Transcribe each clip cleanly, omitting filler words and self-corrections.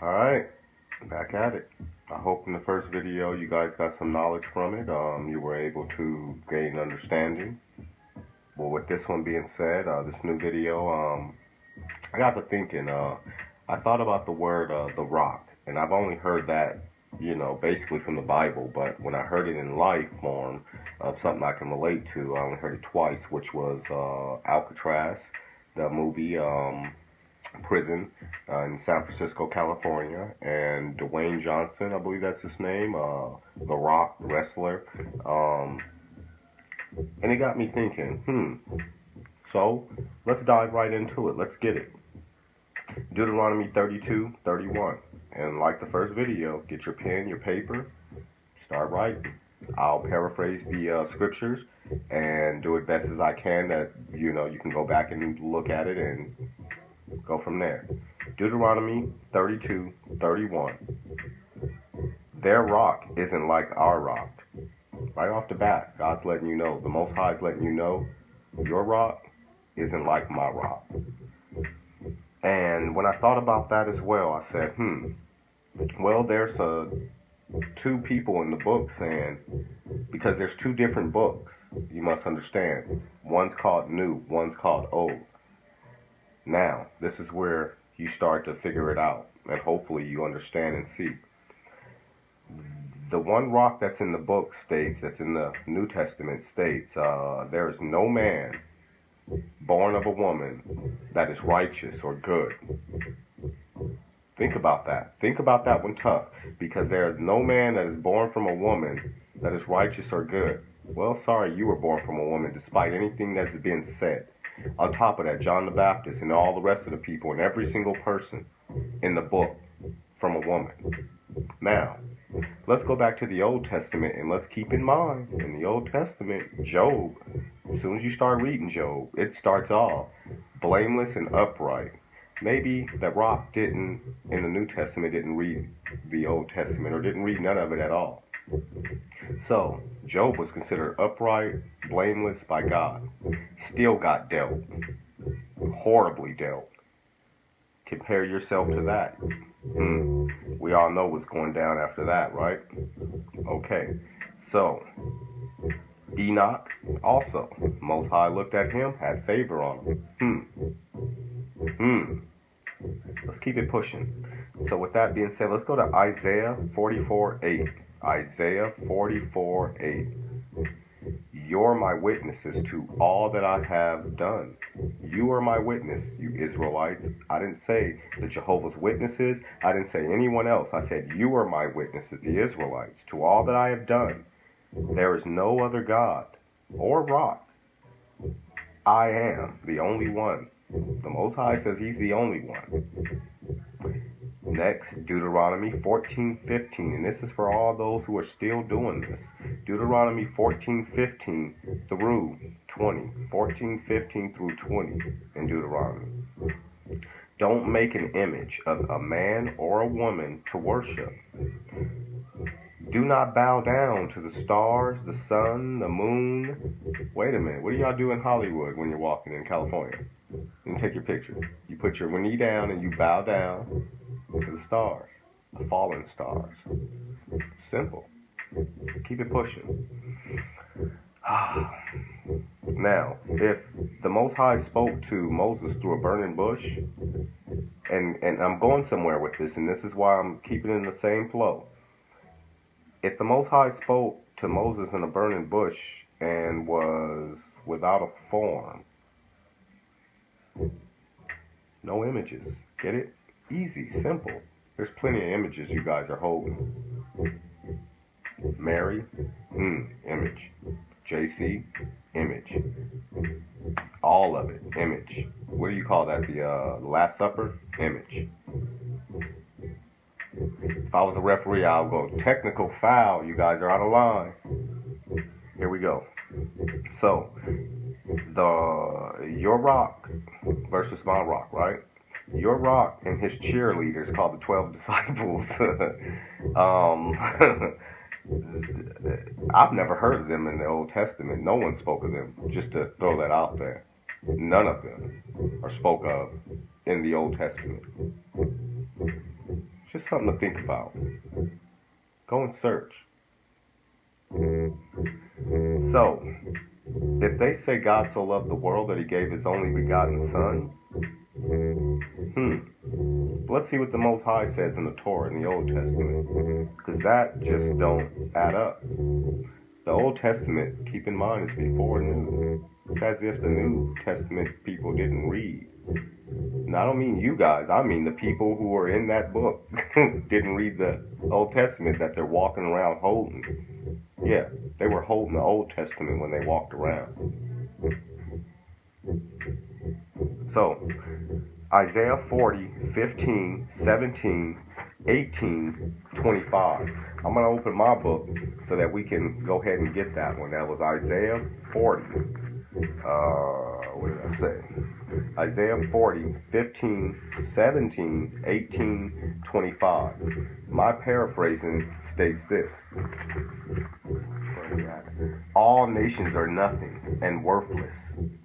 Alright, back at it. I hope in the first video you guys got some knowledge from it. You were able to gain understanding. Well, with this one being said, this new video, I got to thinking, I thought about the word, the rock, and I've only heard that, basically from the Bible, but when I heard it in life form of something I can relate to, I only heard it twice, which was Alcatraz, the movie, prison in San Francisco, California, and Dwayne Johnson, I believe that's his name, The Rock, wrestler. And it got me thinking, so let's dive right into it. Let's get it. Deuteronomy 32:31. And like the first video, get your pen, your paper, start writing. I'll paraphrase the scriptures and do it best as I can that, you can go back and look at it and go from there. Deuteronomy 32:31. Their rock isn't like our rock. Right off the bat, God's letting you know, the Most High is letting you know, your rock isn't like my rock. And when I thought about that as well, I said, well, there's two people in the book saying, because there's two different books, you must understand. One's called New, one's called Old. Now, this is where you start to figure it out, and hopefully you understand and see. The one rock that's in the book states, that's in the New Testament states, there is no man born of a woman that is righteous or good. Think about that. Think about that one tough, because there is no man that is born from a woman that is righteous or good. Well, sorry, you were born from a woman, despite anything that's been said. On top of that, John the Baptist and all the rest of the people and every single person in the book from a woman. Now, let's go back to the Old Testament and let's keep in mind, in the Old Testament, Job, as soon as you start reading Job, it starts off blameless and upright. Maybe the rock didn't, in the New Testament, didn't read the Old Testament or didn't read none of it at all. So, Job was considered upright, blameless by God. Still got dealt. Horribly dealt. Compare yourself to that. We all know what's going down after that, right? Okay. So, Enoch also. Most High looked at him, had favor on him. Let's keep it pushing. So with that being said, let's go to Isaiah 44:8. Isaiah 44:8. You're my witnesses to all that I have done. You are my witness, you Israelites. I didn't say the Jehovah's Witnesses. I didn't say anyone else. I said you are my witnesses, the Israelites, to all that I have done. There is no other God or rock. I am the only one. The Most High says he's the only one. Next, Deuteronomy 14:15, and this is for all those who are still doing this. Deuteronomy 14:15 through 20. 14:15 through 20 in Deuteronomy. Don't make an image of a man or a woman to worship. Do not bow down to the stars, the sun, the moon. Wait a minute, what do y'all do in Hollywood when you're walking in California? You take your picture. You put your knee down and you bow down to the stars, the fallen stars. Simple. Keep it pushing. Now, if the Most High spoke to Moses through a burning bush, and I'm going somewhere with this, and this is why I'm keeping it in the same flow. If the Most High spoke to Moses in a burning bush and was without a form, no images, get it? Easy, simple. There's plenty of images you guys are holding. Mary, image. JC, image. All of it, image. What do you call that? The Last Supper? Image. If I was a referee, I'll go technical foul. You guys are out of line. Here we go. So, your rock versus my rock, right? Your rock and his cheerleaders, called the 12 disciples, I've never heard of them in the Old Testament. No one spoke of them, just to throw that out there. None of them are spoke of in the Old Testament. Just something to think about. Go and search. So, if they say God so loved the world that he gave his only begotten son, let's see what the Most High says in the Torah in the Old Testament, because that just don't add up. The Old Testament, keep in mind, is before New. It's as if the New Testament people didn't read. And I don't mean you guys, I mean the people who were in that book didn't read the Old Testament that they're walking around holding. Yeah, they were holding the Old Testament when they walked around. So, Isaiah 40, 15, 17, 18, 25. I'm going to open my book so that we can go ahead and get that one. That was Isaiah 40. What did I say? Isaiah 40, 15, 17, 18, 25. My paraphrasing states this. Where are we at? All nations are nothing and worthless,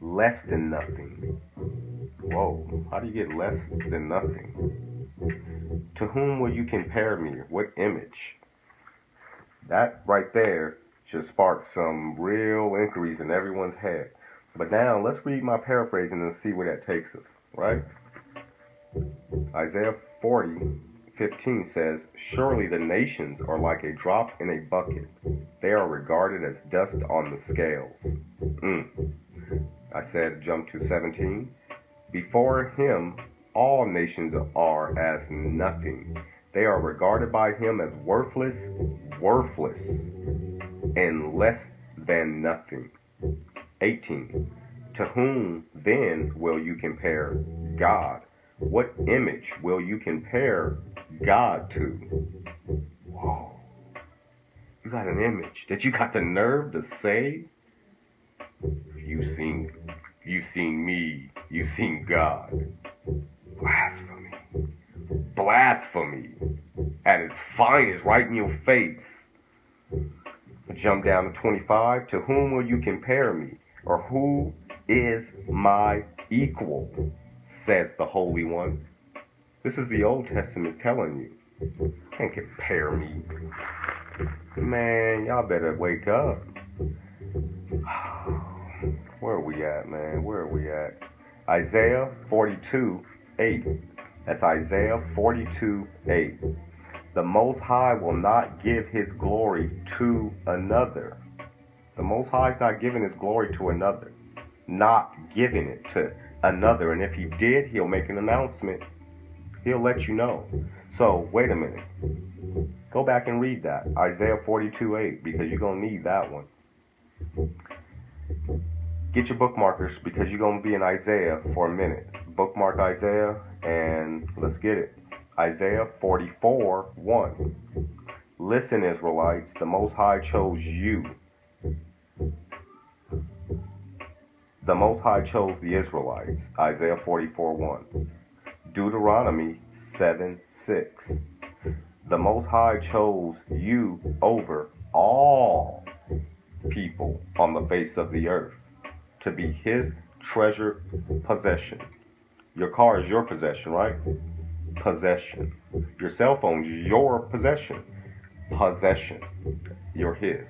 less than nothing. Whoa, how do you get less than nothing? To whom will you compare me? What image? That right there should spark some real inquiries in everyone's head. But now, let's read my paraphrasing and see where that takes us, right? Isaiah 40, 15 says, surely the nations are like a drop in a bucket. They are regarded as dust on the scales. I said, jump to 17. Before him, all nations are as nothing. They are regarded by him as worthless, and less than nothing. 18. To whom then will you compare God? What image will you compare God to? Whoa. You got an image that you got the nerve to say? You seen me. You seen God. Blasphemy. Blasphemy. At its finest, right in your face. Jump down to 25. To whom will you compare me? Or who is my equal? Says the Holy One. This is the Old Testament telling you. Can't compare me. Man, y'all better wake up. Where are we at, man? Where are we at? Isaiah 42, 8. That's Isaiah 42, 8. The Most High will not give his glory to another. The Most High is not giving his glory to another. Not giving it to another. And if he did, he'll make an announcement. He'll let you know. So, wait a minute. Go back and read that. Isaiah 42, 8. Because you're going to need that one. Get your bookmarkers because you're going to be in Isaiah for a minute. Bookmark Isaiah and let's get it. Isaiah 44, 1. Listen, Israelites, the Most High chose you. The Most High chose the Israelites. Isaiah 44, 1. Deuteronomy 7, 6. The Most High chose you over all people on the face of the earth to be his treasured possession. Your car is your possession, right? Possession. Your cell phone is your possession. Possession. You're his.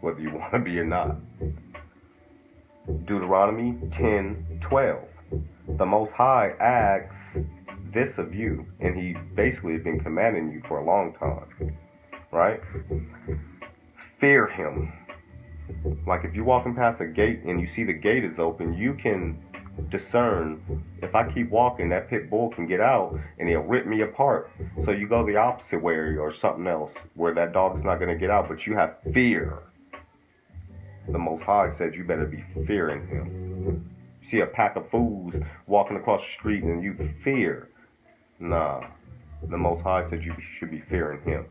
Whether you want to be or not. Deuteronomy 10, 12. The Most High asks this of you, and he basically has been commanding you for a long time. Right? Fear him. Like if you're walking past a gate and you see the gate is open, you can discern, if I keep walking, that pit bull can get out and he'll rip me apart. So you go the opposite way or something else where that dog's not going to get out, but you have fear. The Most High said you better be fearing him. You see a pack of fools walking across the street and you fear. Nah. The Most High said you should be fearing him.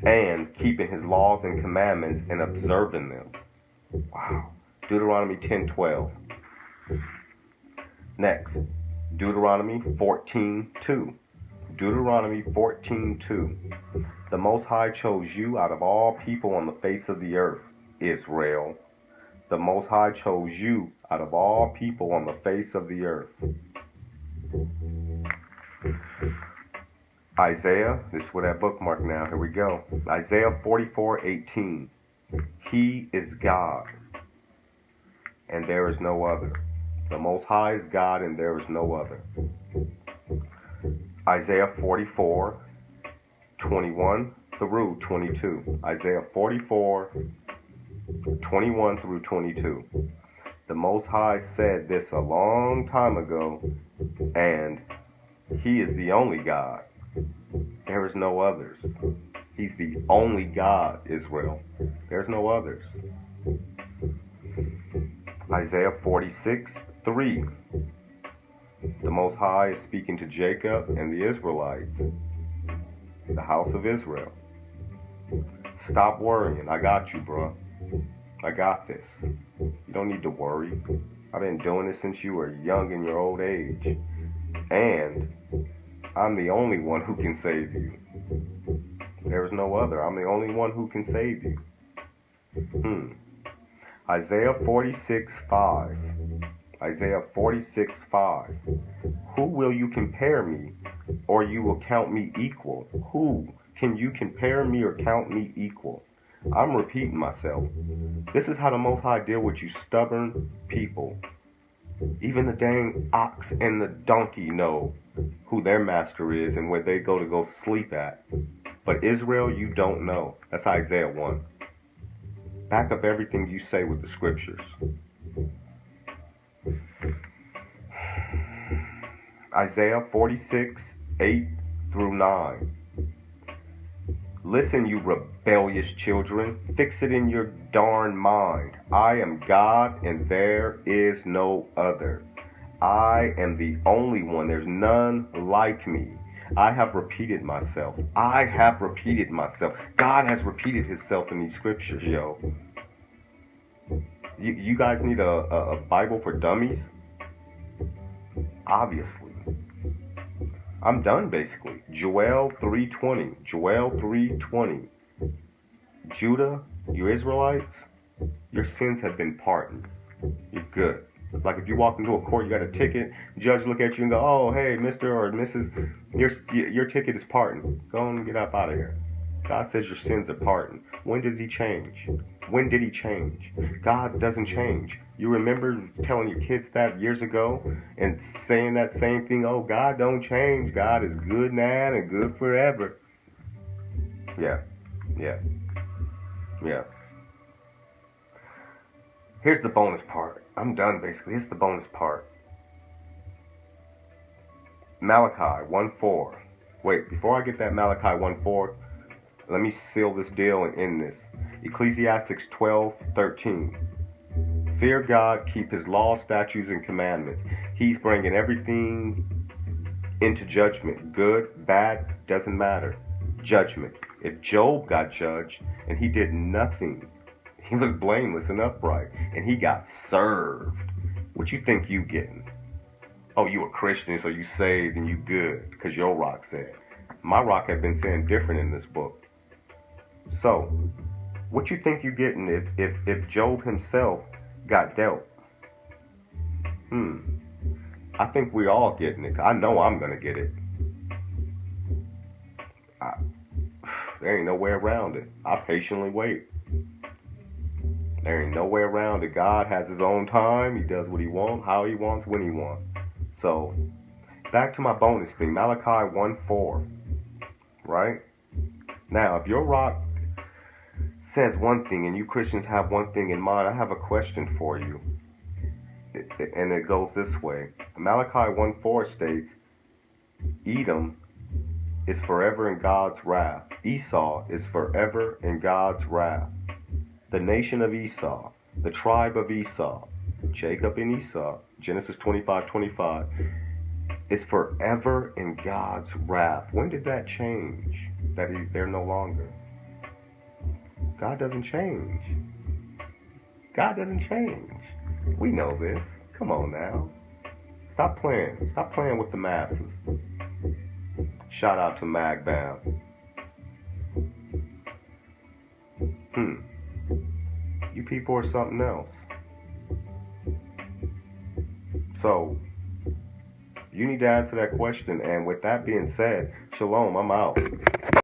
And keeping his laws and commandments and observing them. Wow. Deuteronomy 10:12. Next, Deuteronomy 14:2. Deuteronomy 14:2. The Most High chose you out of all people on the face of the earth, Israel. The Most High chose you out of all people on the face of the earth. Isaiah, this is where that bookmark now. Here we go. Isaiah 44:18. He is God, and there is no other. The Most High is God, and there is no other. Isaiah 44:21 through 22. Isaiah 44:21 through 22. The Most High said this a long time ago, and He is the only God. There is no others. He's the only God, Israel. There's no others. Isaiah 46:3. The Most High is speaking to Jacob and the Israelites, the house of Israel. Stop worrying. I got you, bro. I got this. You don't need to worry. I've been doing this since you were young in your old age. And I'm the only one who can save you. There is no other. I'm the only one who can save you. Isaiah 46:5. Isaiah 46:5. Who will you compare me, or you will count me equal? Who can you compare me or count me equal? I'm repeating myself. This is how the Most High deal with you stubborn people. Even the dang ox and the donkey know who their master is and where they go sleep at. But Israel, you don't know. That's Isaiah 1. Back up everything you say with the scriptures. Isaiah 46:8 through 9. Listen, you rebellious children. Fix it in your darn mind. I am God and there is no other. I am the only one. There's none like me. I have repeated myself. I have repeated myself. God has repeated himself in these scriptures, yo. You guys need a Bible for dummies? Obviously. I'm done, basically. Joel 3:20. Joel 3:20. Judah, you Israelites, your sins have been pardoned. You're good. Like if you walk into a court, you got a ticket, judge look at you and go, oh, hey, Mr. or Mrs., your ticket is pardoned. Go on and get up out of here. God says your sins are pardoned. When does he change? When did he change? God doesn't change. You remember telling your kids that years ago and saying that same thing, oh, God don't change. God is good now and good forever. Yeah. Here's the bonus part. I'm done, basically. Here's the bonus part. Malachi 1:4. Wait, before I get that Malachi 1:4, let me seal this deal and end this. Ecclesiastes 12:13. Fear God, keep his laws, statutes, and commandments. He's bringing everything into judgment. Good, bad, doesn't matter. Judgment. If Job got judged and he did nothing, he was blameless and upright, and he got served. What you think you getting? Oh, you a Christian, so you saved and you good, because your rock said. My rock had been saying different in this book. So, what you think you getting if Job himself got dealt? I think we all getting it. I know I'm going to get it. There ain't no way around it. I patiently wait. There ain't no way around it. God has his own time. He does what he wants, how he wants, when he wants. So, back to my bonus thing. Malachi 1:4. Right? Now, if your rock says one thing and you Christians have one thing in mind, I have a question for you. And it goes this way. Malachi 1:4 states, Edom is forever in God's wrath. Esau is forever in God's wrath. The nation of Esau, the tribe of Esau, Jacob and Esau, Genesis 25:25, is forever in God's wrath. When did that change? That they're no longer. God doesn't change. God doesn't change. We know this. Come on now. Stop playing. Stop playing with the masses. Shout out to Magbound. You people are something else. So, You need to answer that question. And with that being said, shalom, I'm out.